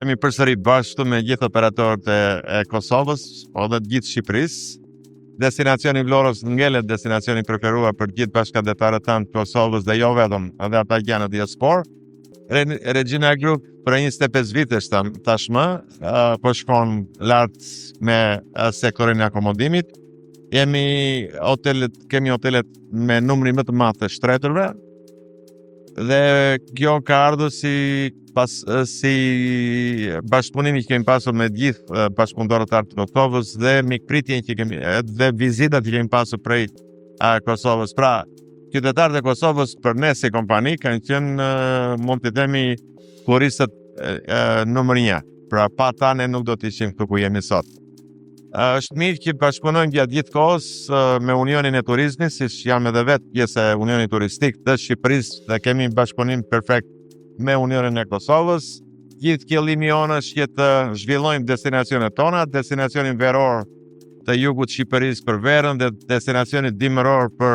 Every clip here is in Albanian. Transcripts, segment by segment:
Kemi përsëri bashkë me gjithë operatorët e Kosovës, po dhe të gjithë Shqipërisë. Destinacioni Vlorës ngelet destinacioni preferuar për gjithë bashkëdhetarët tanë të Kosovës dhe jo vetëm, edhe ata që janë në diasporë. Regina Group për 25 vitesh tashmë po shkon lart me sektorin e akomodimit. Kemi hotelet me numrin më të madh të shtretërve dhe kjo ka ardhur si bashkëpunimi që kemi pasur me gjithë bashkëpunëtorët të Kosovës dhe mikpritjen që kemi dhe vizitat që kemi pasur prej Kosovës. Pra, qytetarët e Kosovës për ne si kompani kanë qenë, mund të themi, turistët numër 1. Pra, pa ta ne nuk do të ishim këtu ku jemi sot. Është mirë që bashkëpunojmë gjatë gjithë kohës me Unionin e Turizmit, siç jam edhe vetë pjesë e Unionit Turistik të Shqipërisë dhe kemi bashkëpunim perfekt me Unionin e Kosovës. Gjithë qëllimi jonë është që të zhvillojmë destinacionet tona, destinacionin veror të jugut të Shqipërisë për verën dhe destinacionin dimëror për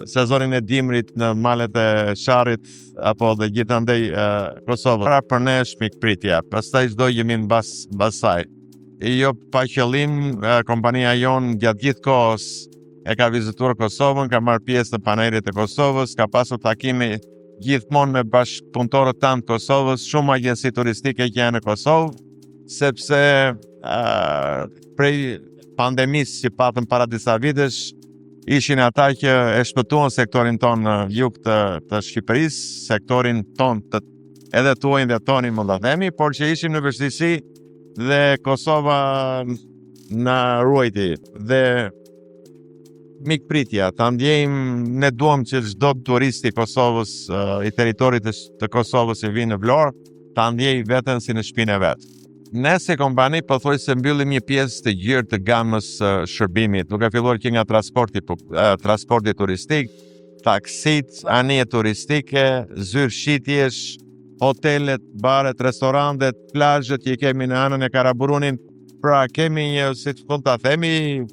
sezonin e dimrit në malet e Sharrit apo dhe gjithandej Kosovës. Pra për ne është mikpritja, pastaj çdo jemi mbas saj. Jo pa qëllim, kompania jonë gjatë gjithë kohës e ka vizituar Kosovën, ka marrë pjesë në panelet e Kosovës, ka pasur takime gjithmonë me bashkëpunëtorët tanë të Kosovës, shumë agjenci turistike që janë në Kosovë, sepse prej pandemisë që patëm para disa vitesh, ishin ata që e shpëtuan sektorin tonë në jug të Shqipërisë, sektorin tonë edhe tuajin dhe tonin mund ta themi, por që ishim në vështirësi dhe Kosova na ruajti dhe mikpritja, ta ndjejmë, ne duam që çdo turist i Kosovës, i territorit të Kosovës që vinë në Vlorë, ta ndjej veten si në shtëpinë e vet. Ne si kompani pothuajse mbyllim një pjesë të gjerë të gamës shërbimit, duke filluar që nga transporti turistik, taksit, anije turistike, zyrshitjesh, hotelet, baret, restorantet, plazhet që kemi në anën e Karaburunit. Pra kemi një, si mund ta themi,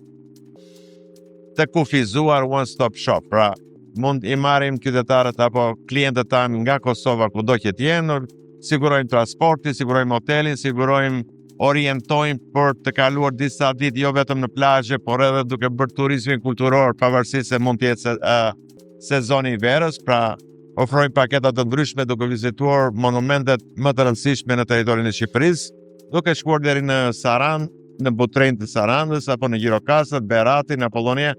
të kufizuar one-stop shop. Pra mund i marrim qytetarët apo klientët tanë nga Kosova kudo që të jenë, sigurojmë transportin, sigurojmë hotelin, sigurojmë, orientojmë për të kaluar disa ditë jo vetëm në plazhe, por edhe duke bërë turizmin kulturor, pavarësisht se mund të jetë sezoni i verës. Pra ofrojmë paketa të ndryshme duke vizituar monumentet më të rëndësishme në territorin e Shqipërisë, duke shkuar deri në Saran, në Butrenjë të Saranës, apo në Gjirokastër, Berati, në Apollonia.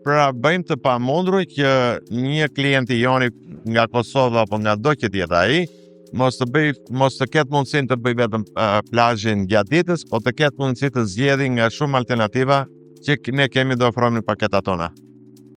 Pra bëjmë të pamundur që një klient i joni nga Kosova apo nga do që tjetë ai, mos të ketë mundësinë të bëj vetëm plazhin gjatë ditës, po të ketë mundësi të zgjedhë nga shumë alternativa që ne kemi të ofrojmë në paketat tona.